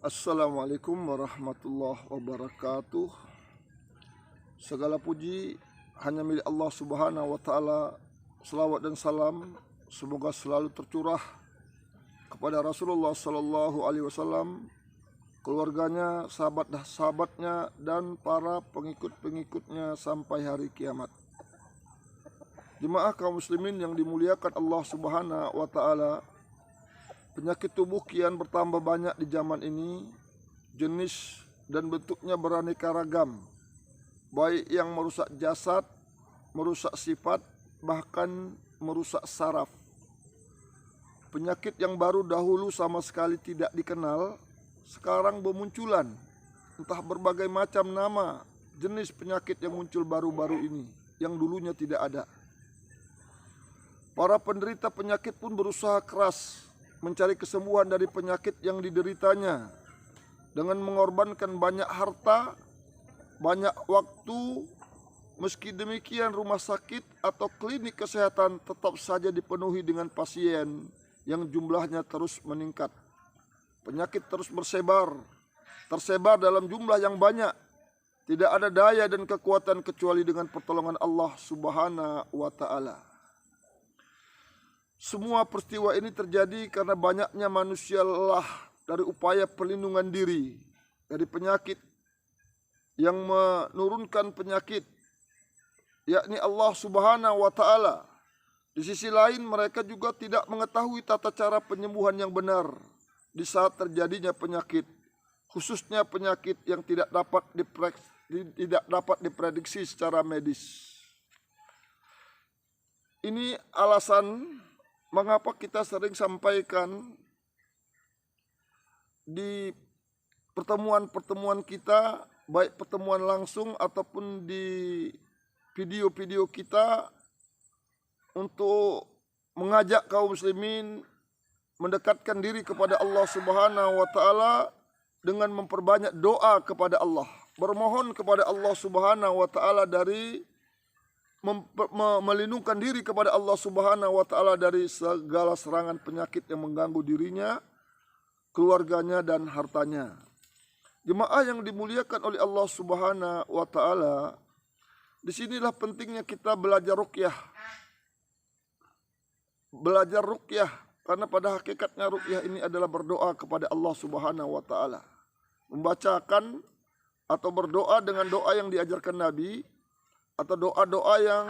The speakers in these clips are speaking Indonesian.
Assalamualaikum warahmatullahi wabarakatuh. Segala puji hanya milik Allah Subhanahu wa taala. Selawat dan salam semoga selalu tercurah kepada Rasulullah sallallahu alaihi wasallam, keluarganya, sahabatnya dan para pengikut-pengikutnya sampai hari kiamat. Jemaah kaum muslimin yang dimuliakan Allah Subhanahu wa taala, penyakit tubuh kian bertambah banyak di zaman ini. Jenis dan bentuknya beraneka ragam, baik yang merusak jasad, merusak sifat, bahkan merusak saraf. Penyakit yang baru dahulu sama sekali tidak dikenal, sekarang bermunculan. Entah berbagai macam nama jenis penyakit yang muncul baru-baru ini, yang dulunya tidak ada. Para penderita penyakit pun berusaha keras mencari kesembuhan dari penyakit yang dideritanya dengan mengorbankan banyak harta, banyak waktu. Meski demikian, rumah sakit atau klinik kesehatan tetap saja dipenuhi dengan pasien yang jumlahnya terus meningkat. Penyakit terus tersebar dalam jumlah yang banyak. Tidak ada daya dan kekuatan kecuali dengan pertolongan Allah Subhanahu wa taala. Semua peristiwa ini terjadi karena banyaknya manusia lelah dari upaya perlindungan diri dari penyakit yang menurunkan penyakit, yakni Allah Subhanahu wa taala. Di sisi lain, mereka juga tidak mengetahui tata cara penyembuhan yang benar di saat terjadinya penyakit, khususnya penyakit yang tidak dapat diprediksi secara medis. Ini alasan mengapa kita sering sampaikan di pertemuan-pertemuan kita, baik pertemuan langsung ataupun di video-video kita, untuk mengajak kaum muslimin mendekatkan diri kepada Allah Subhanahu wa taala dengan memperbanyak doa kepada Allah, bermohon kepada Allah Subhanahu wa taala dari melindungkan diri kepada Allah Subhanahu wa taala dari segala serangan penyakit yang mengganggu dirinya, keluarganya dan hartanya. Jemaah yang dimuliakan oleh Allah Subhanahu wa taala, disinilah pentingnya kita belajar ruqyah. Belajar ruqyah karena pada hakikatnya ruqyah ini adalah berdoa kepada Allah Subhanahu wa taala. Membacakan atau berdoa dengan doa yang diajarkan Nabi, atau doa-doa yang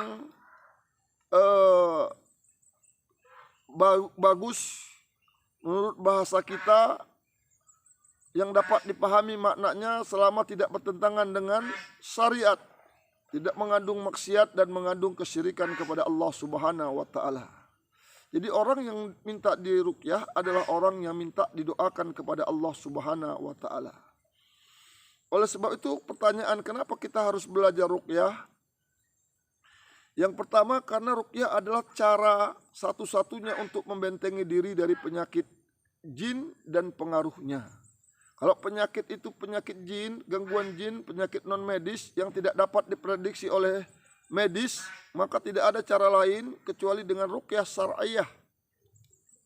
bagus menurut bahasa kita, yang dapat dipahami maknanya selama tidak bertentangan dengan syariat, tidak mengandung maksiat dan mengandung kesyirikan kepada Allah Subhanahu wa taala. Jadi orang yang minta diruqyah adalah orang yang minta didoakan kepada Allah Subhanahu wa taala. Oleh sebab itu, pertanyaan kenapa kita harus belajar ruqyah? Yang pertama, karena ruqyah adalah cara satu-satunya untuk membentengi diri dari penyakit jin dan pengaruhnya. Kalau penyakit itu penyakit jin, gangguan jin, penyakit non medis yang tidak dapat diprediksi oleh medis, maka tidak ada cara lain kecuali dengan ruqyah syar'iyah.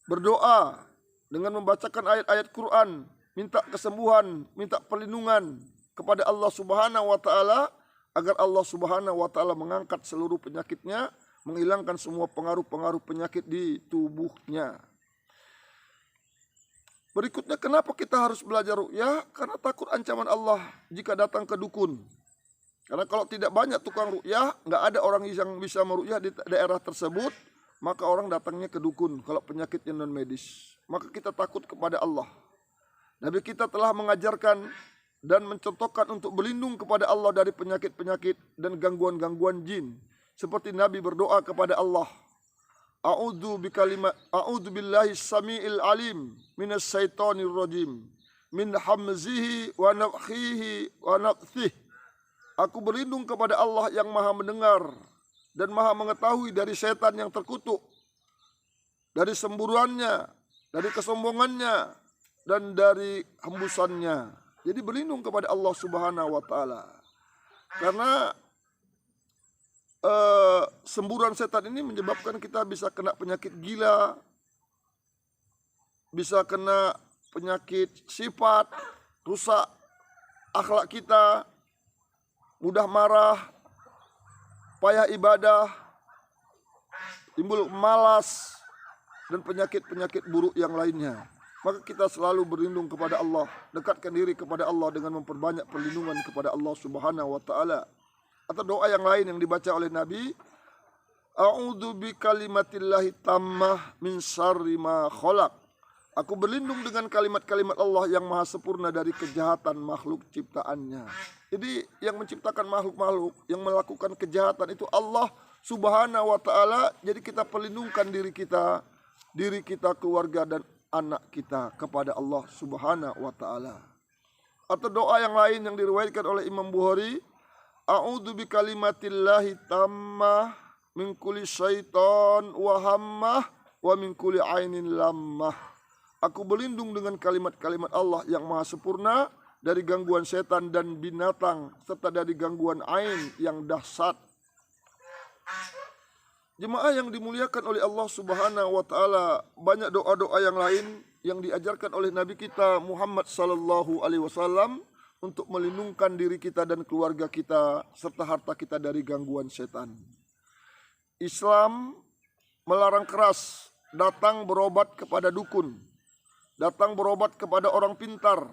Berdoa dengan membacakan ayat-ayat Quran, minta kesembuhan, minta perlindungan kepada Allah Subhanahu wa taala, agar Allah Subhanahu wa taala mengangkat seluruh penyakitnya, menghilangkan semua pengaruh-pengaruh penyakit di tubuhnya. Berikutnya, kenapa kita harus belajar ruqyah? Karena takut ancaman Allah jika datang ke dukun. Karena kalau tidak banyak tukang ruqyah, nggak ada orang yang bisa meruqyah di daerah tersebut, maka orang datangnya ke dukun kalau penyakitnya non medis. Maka kita takut kepada Allah. Nabi kita telah mengajarkan dan mencontohkan untuk berlindung kepada Allah dari penyakit-penyakit dan gangguan-gangguan jin. Seperti Nabi berdoa kepada Allah, A'udzu billahi samiil alim minas syaitonir rajim min hamzihi wa nafthihi wa nafthihi. Aku berlindung kepada Allah yang maha mendengar dan maha mengetahui dari setan yang terkutuk, dari semburuannya, dari kesombongannya, dan dari hembusannya. Jadi berlindung kepada Allah Subhanahu wa taala. Karena semburan setan ini menyebabkan kita bisa kena penyakit gila, bisa kena penyakit sifat, rusak akhlak kita, mudah marah, payah ibadah, timbul malas, dan penyakit-penyakit buruk yang lainnya. Maka kita selalu berlindung kepada Allah, dekatkan diri kepada Allah dengan memperbanyak perlindungan kepada Allah Subhanahu wa taala. Atau doa yang lain yang dibaca oleh Nabi, a'udzu bikalimatillahi tammah min syarri ma khalaq. Aku berlindung dengan kalimat-kalimat Allah yang maha sempurna dari kejahatan makhluk ciptaannya. Jadi yang menciptakan makhluk-makhluk, yang melakukan kejahatan itu Allah Subhanahu wa taala. Jadi kita perlindungkan diri kita, keluarga dan anak kita kepada Allah Subhanahu wa taala. Atau doa yang lain yang diriwayatkan oleh Imam Bukhari, a'udzu bikalimatillahi tammah min kulli syaitan wa hammah wa min kulli ainin lammah. Aku berlindung dengan kalimat-kalimat Allah yang maha sempurna dari gangguan setan dan binatang, serta dari gangguan ain yang dahsyat. Jemaah yang dimuliakan oleh Allah Subhanahu wa taala, banyak doa-doa yang lain yang diajarkan oleh Nabi kita Muhammad sallallahu alaihi wasallam untuk melindungkan diri kita dan keluarga kita serta harta kita dari gangguan setan. Islam melarang keras datang berobat kepada dukun, datang berobat kepada orang pintar,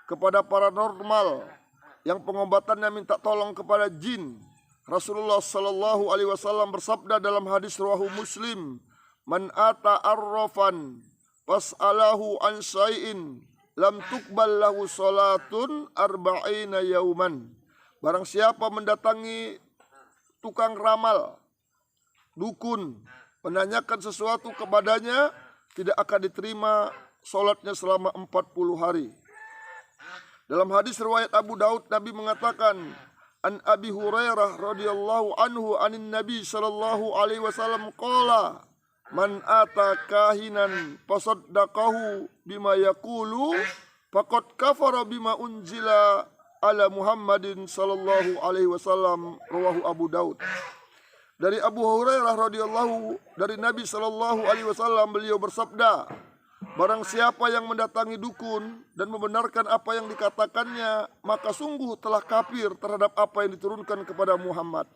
kepada paranormal yang pengobatannya minta tolong kepada jin. Rasulullah sallallahu alaihi wasallam bersabda dalam hadis riwayat Muslim, "Man ata arrafan fas'alahu an syai'in lam tuqbal lahu salatun arba'ina yauman." Barang siapa mendatangi tukang ramal, dukun, menanyakan sesuatu kepadanya, tidak akan diterima salatnya selama 40 hari. Dalam hadis riwayat Abu Daud, Nabi mengatakan, An Abi Hurairah radhiyallahu anhu anin Nabi sallallahu alaihi wasallam qala man ata kahinan fasaddaqahu bima yaqulu faqad kafara bima unzila ala Muhammadin sallallahu alaihi wasallam, rawahu Abu Daud. Dari Abu Hurairah radhiyallahu dari Nabi sallallahu alaihi wasallam, beliau bersabda, barang siapa yang mendatangi dukun dan membenarkan apa yang dikatakannya, maka sungguh telah kafir terhadap apa yang diturunkan kepada Muhammad.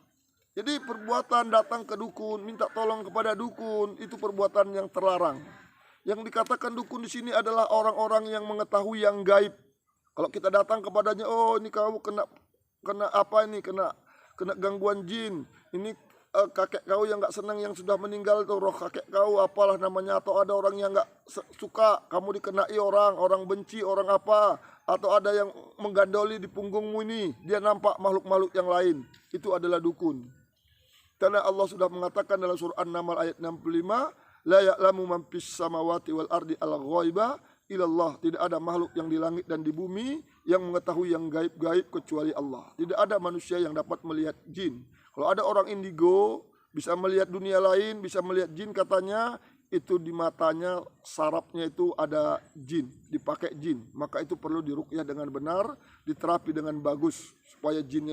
Jadi perbuatan datang ke dukun, minta tolong kepada dukun, itu perbuatan yang terlarang. Yang dikatakan dukun di sini adalah orang-orang yang mengetahui yang gaib. Kalau kita datang kepadanya, oh ini kamu kena apa ini, kena gangguan jin. Ini kakek kau yang nggak senang yang sudah meninggal tuh, roh kakek kau apalah namanya, atau ada orang yang nggak suka kamu dikenai orang benci, orang apa, atau ada yang menggandoli di punggungmu ini, dia nampak makhluk-makhluk yang lain, itu adalah dukun. Karena Allah sudah mengatakan dalam surah An-Naml ayat 65, la ya'lamu man fis samawati wal ardi al-ghaiba ilallah. Tidak ada makhluk yang di langit dan di bumi yang mengetahui yang gaib-gaib kecuali Allah. Tidak ada manusia yang dapat melihat jin. Kalau ada orang indigo bisa melihat dunia lain, bisa melihat jin, katanya itu di matanya sarafnya itu ada jin, dipakai jin. Maka itu perlu diruqyah dengan benar, diterapi dengan bagus supaya jinnya